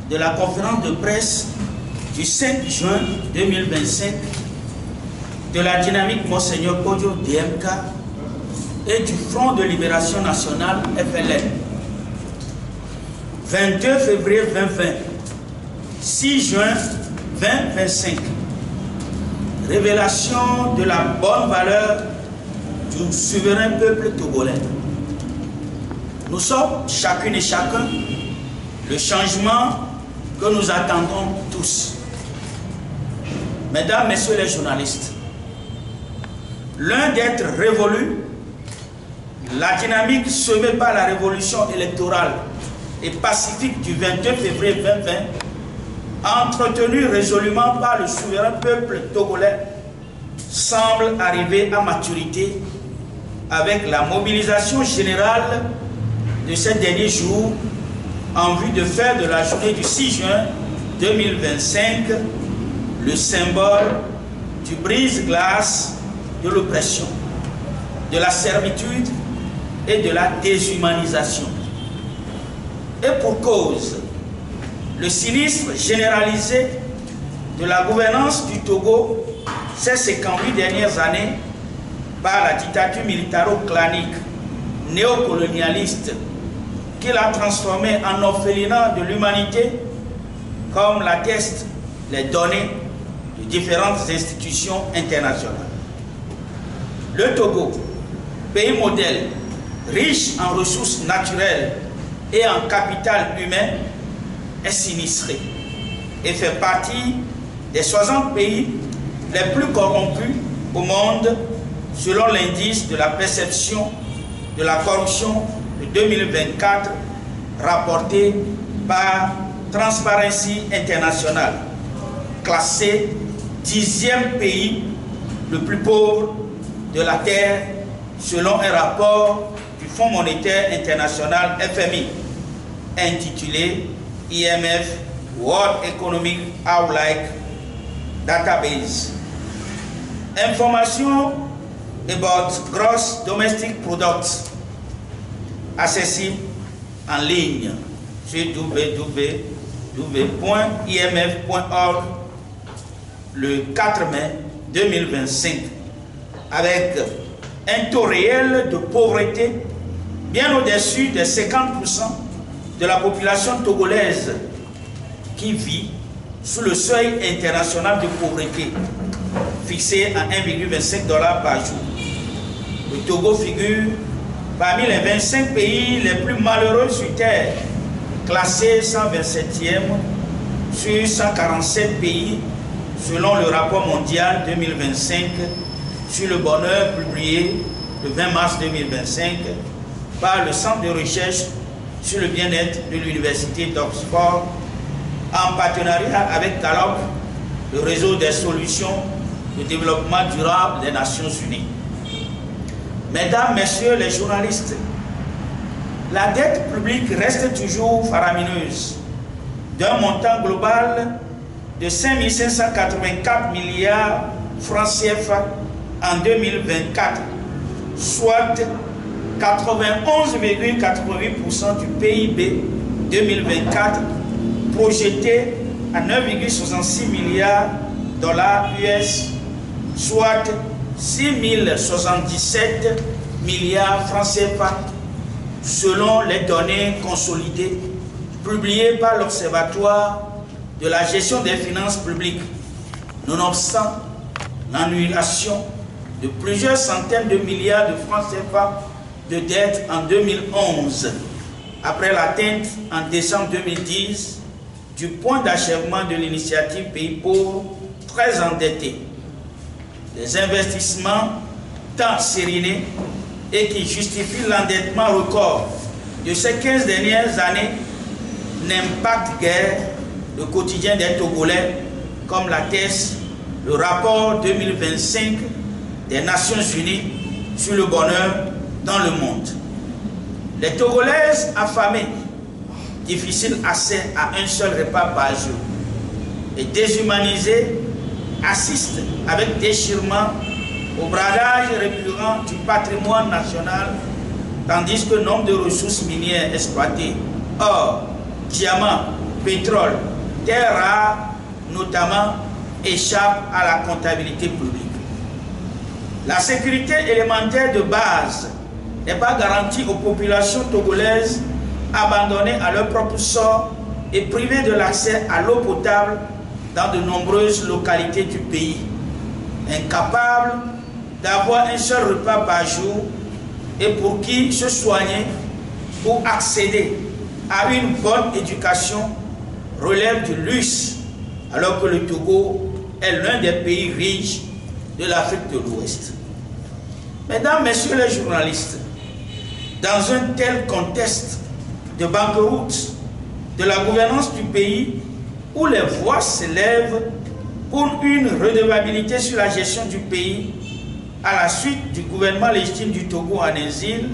de la conférence de presse du 5 juin 2025 de la dynamique Monseigneur Kodjo DMK et du Front de Libération Nationale FLN. 22 février 2020, 6 juin 2025. Révélation de la bonne valeur du souverain peuple togolais. Nous sommes chacune et chacun le changement que nous attendons tous. Mesdames, Messieurs les journalistes, loin d'être révolu, la dynamique semée par la révolution électorale et pacifique du 22 février 2020, entretenue résolument par le souverain peuple togolais, semble arriver à maturité avec la mobilisation générale de ces derniers jours en vue de faire de la journée du 6 juin 2025 le symbole du brise-glace de l'oppression, de la servitude et de la déshumanisation. Et pour cause, le cynisme généralisé de la gouvernance du Togo s'est séquendu 8 dernières années par la dictature militaro-clanique néocolonialiste qui l'a transformé en orphelinat de l'humanité, comme l'attestent les données de différentes institutions internationales. Le Togo, pays modèle, riche en ressources naturelles et en capital humain, est sinistré et fait partie des 60 pays les plus corrompus au monde selon l'indice de la perception de la corruption de 2024 rapporté par Transparency International, classé 10e pays le plus pauvre de la Terre selon un rapport du Fonds monétaire international FMI intitulé IMF World Economic Outlook Database. Information about gross domestic product accessible en ligne sur www.imf.org le 4 mai 2025 avec un taux réel de pauvreté bien au-dessus des 50% de la population togolaise qui vit sous le seuil international de pauvreté fixé à 1,25 $ par jour. Le Togo figure parmi les 25 pays les plus malheureux sur Terre, classé 127e sur 147 pays selon le rapport mondial 2025 sur le bonheur publié le 20 mars 2025 par le Centre de recherche sur le bien-être de l'Université d'Oxford en partenariat avec Gallup, le réseau des solutions de développement durable des Nations Unies. Mesdames, Messieurs les journalistes, la dette publique reste toujours faramineuse, d'un montant global de 5 584 milliards francs CFA en 2024, soit 91,88% du PIB 2024, projeté à 9,66 milliards dollars US, soit 6 077 milliards francs CFA, selon les données consolidées publiées par l'Observatoire de la gestion des finances publiques, nonobstant l'annulation de plusieurs centaines de milliards de francs CFA de dette en 2011, après l'atteinte en décembre 2010 du point d'achèvement de l'initiative Pays pauvres très endettés. Les investissements tant sérénés et qui justifient l'endettement record de ces 15 dernières années n'impactent guère le quotidien des Togolais, comme l'atteste le rapport 2025 des Nations Unies sur le bonheur dans le monde. Les Togolaises affamées, difficile accès à un seul repas par jour, et déshumanisées assistent avec déchirement au bradage récurrent du patrimoine national, tandis que nombre de ressources minières exploitées, or, diamants, pétrole, terres rares notamment, échappent à la comptabilité publique. La sécurité élémentaire de base n'est pas garantie aux populations togolaises abandonnées à leur propre sort et privées de l'accès à l'eau potable dans de nombreuses localités du pays, incapables d'avoir un seul repas par jour et pour qui se soigner ou accéder à une bonne éducation relève du luxe, alors que le Togo est l'un des pays riches de l'Afrique de l'Ouest. Mesdames, Messieurs les journalistes, dans un tel contexte de banqueroute de la gouvernance du pays, où les voix s'élèvent pour une redevabilité sur la gestion du pays à la suite du gouvernement légitime du Togo en exil,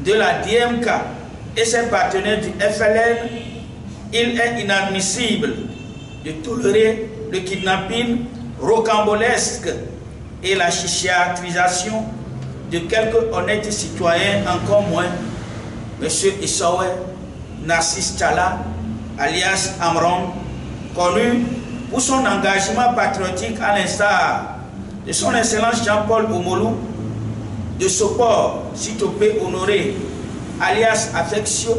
de la DMK et ses partenaires du FLN, il est inadmissible de tolérer le kidnapping rocambolesque et la chichiatrisation de quelques honnêtes citoyens, encore moins M. Issaoué Narcisse Tchala, alias Amron, connu pour son engagement patriotique à l'instar de son Excellence Jean-Paul Omolou, de Sopor Sitopé Honoré, alias Affectio,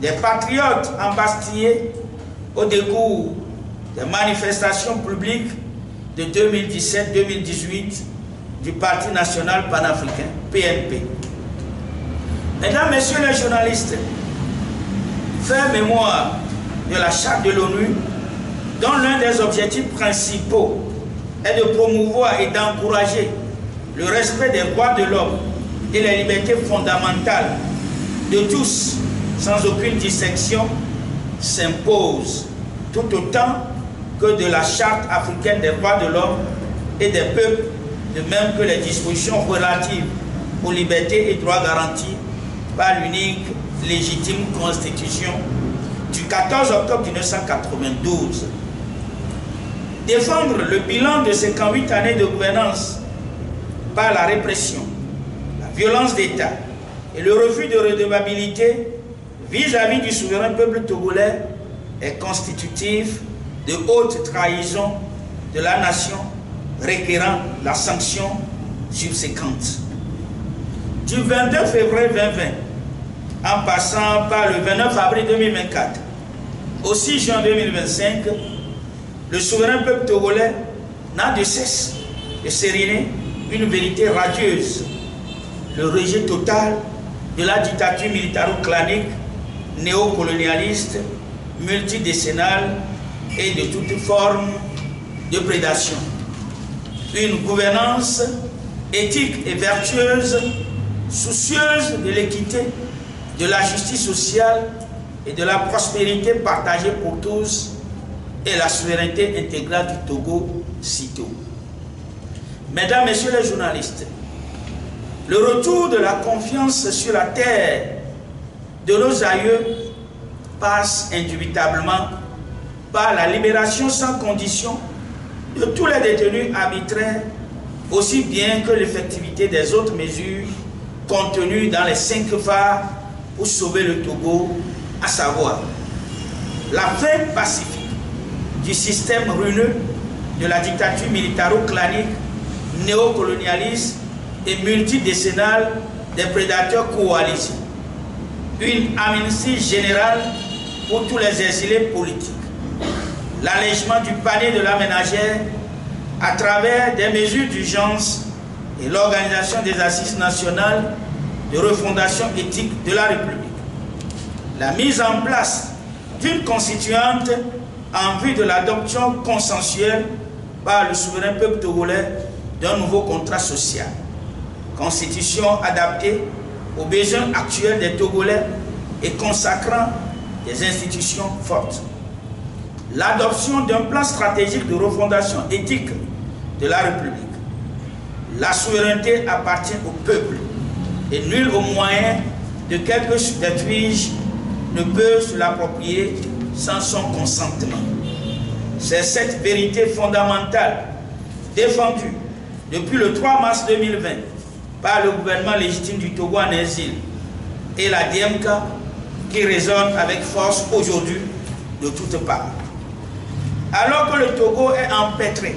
des patriotes embastillés au décours des manifestations publiques de 2017-2018 du Parti national panafricain, PNP. Mesdames, Messieurs les journalistes, faire mémoire de la Charte de l'ONU, dont l'un des objectifs principaux est de promouvoir et d'encourager le respect des droits de l'homme et les libertés fondamentales de tous, sans aucune distinction, s'impose tout autant que de la Charte africaine des droits de l'homme et des peuples, de même que les dispositions relatives aux libertés et droits garantis par l'unique légitime Constitution du 14 octobre 1992. Défendre le bilan de ces 48 années de gouvernance par la répression, la violence d'État et le refus de redevabilité vis-à-vis du souverain peuple togolais est constitutif de haute trahison de la nation requérant la sanction subséquente. Du 22 février 2020, en passant par le 29 avril 2024 au 6 juin 2025, le souverain peuple togolais n'a de cesse de sériner une vérité radieuse, le rejet total de la dictature militaro-clanique, néocolonialiste, multidécennale et de toute forme de prédation. Une gouvernance éthique et vertueuse, soucieuse de l'équité, de la justice sociale et de la prospérité partagée pour tous et la souveraineté intégrale du Togo, sitôt. Mesdames, Messieurs les journalistes, le retour de la confiance sur la terre de nos aïeux passe indubitablement par la libération sans condition de tous les détenus arbitraires, aussi bien que l'effectivité des autres mesures contenues dans les 5 phares pour sauver le Togo, à savoir la fin pacifique du système ruineux de la dictature militaro-clanique, néocolonialiste et multidécennale des prédateurs coalisés, une amnistie générale pour tous les exilés politiques, l'allègement du panier de la ménagère à travers des mesures d'urgence et l'organisation des assises nationales de refondation éthique de la République, la mise en place d'une constituante en vue de l'adoption consensuelle par le souverain peuple togolais d'un nouveau contrat social, constitution adaptée aux besoins actuels des Togolais et consacrant des institutions fortes, l'adoption d'un plan stratégique de refondation éthique de la République. La souveraineté appartient au peuple et nul au moyen de quelque subterfuge ne peut se l'approprier sans son consentement. C'est cette vérité fondamentale défendue depuis le 3 mars 2020 par le gouvernement légitime du Togo en exil et la DMK qui résonne avec force aujourd'hui de toutes parts. Alors que le Togo est empêtré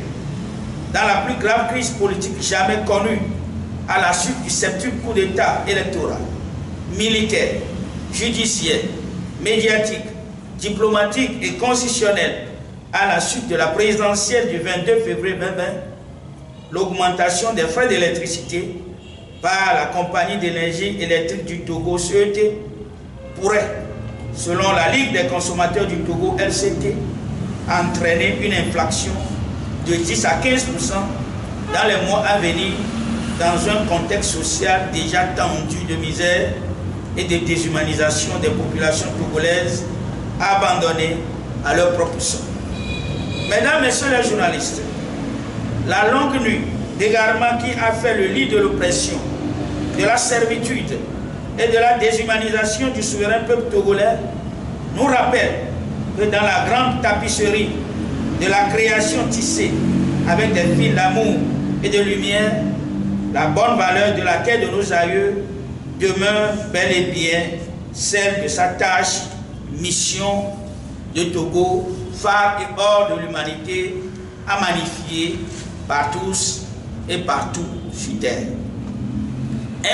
dans la plus grave crise politique jamais connue à la suite du 7e coup d'État électoral, militaire, judiciaire, médiatique, diplomatique et constitutionnel à la suite de la présidentielle du 22 février 2020, l'augmentation des frais d'électricité par la compagnie d'énergie électrique du Togo, CET, pourrait, selon la Ligue des consommateurs du Togo, LCT, entraîner une inflation de 10 à 15% dans les mois à venir, dans un contexte social déjà tendu de misère et de déshumanisation des populations togolaises abandonnées à leur propre sort. Mesdames, Messieurs les journalistes, la longue nuit d'égarement qui a fait le lit de l'oppression, de la servitude et de la déshumanisation du souverain peuple togolais nous rappelle que dans la grande tapisserie de la création tissée avec des fils d'amour et de lumière, la bonne valeur de la terre de nos aïeux demeure bel et bien celle de sa tâche, mission de Togo, phare et hors de l'humanité, à magnifier par tous et partout sur terre.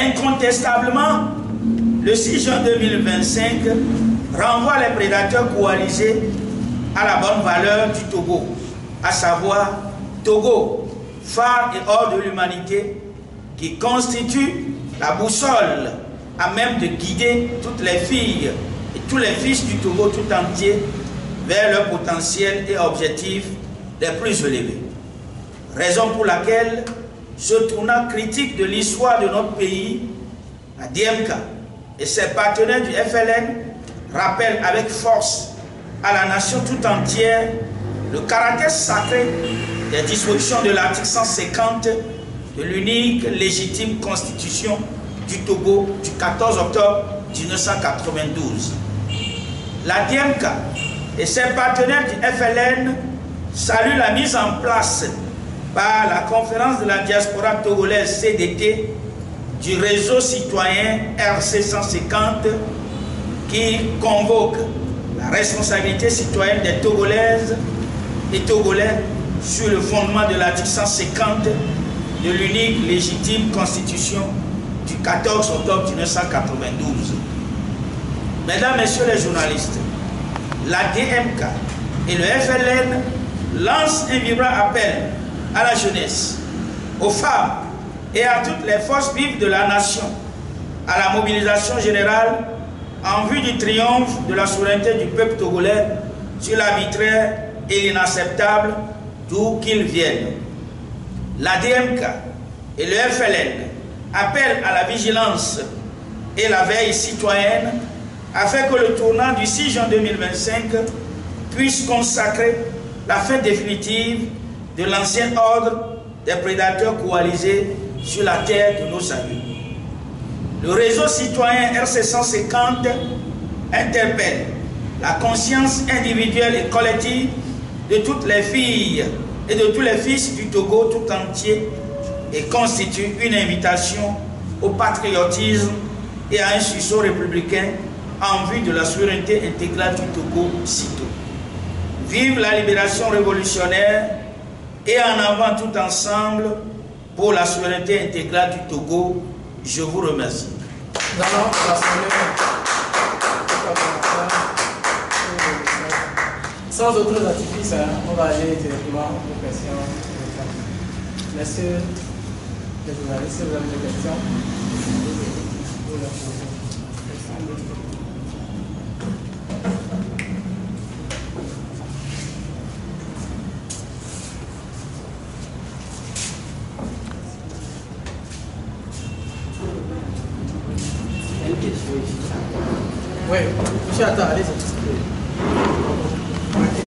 Incontestablement, le 6 juin 2025 renvoie les prédateurs coalisés à la bonne valeur du Togo, à savoir Togo, phare et hors de l'humanité, qui constitue la boussole à même de guider toutes les filles et tous les fils du Togo tout entier vers leur potentiel et objectifs les plus élevés. Raison pour laquelle ce tournant critique de l'histoire de notre pays, la DMK et ses partenaires du FLN rappellent avec force à la nation tout entière le caractère sacré des dispositions de l'article 150 de l'unique légitime constitution du Togo du 14 octobre 1992. La DMK et ses partenaires du FLN saluent la mise en place par la conférence de la diaspora togolaise CDT du réseau citoyen RC 150 qui convoque la responsabilité citoyenne des Togolaises et Togolais sur le fondement de l'article 150 de l'unique légitime constitution du 14 octobre 1992. Mesdames, Messieurs les journalistes, la DMK et le FLN lancent un vibrant appel à la jeunesse, aux femmes et à toutes les forces vives de la nation, à la mobilisation générale en vue du triomphe de la souveraineté du peuple togolais sur l'arbitraire et l'inacceptable d'où qu'ils viennent. La DMK et le FLN appellent à la vigilance et la veille citoyenne afin que le tournant du 6 juin 2025 puisse consacrer la fin définitive de l'ancien ordre des prédateurs coalisés sur la terre de nos amis. Le réseau citoyen RC 150 interpelle la conscience individuelle et collective de toutes les filles et de tous les fils du Togo tout entier et constitue une invitation au patriotisme et à un sursaut républicain en vue de la souveraineté intégrale du Togo sitôt. Vive la libération révolutionnaire et en avant tout ensemble pour la souveraineté intégrale du Togo. Je vous remercie. Sans autres artifices, on va aller directement aux questions. Messieurs les journalistes, si vous avez des questions, vous les posez. Oui, monsieur, attends, allez-y.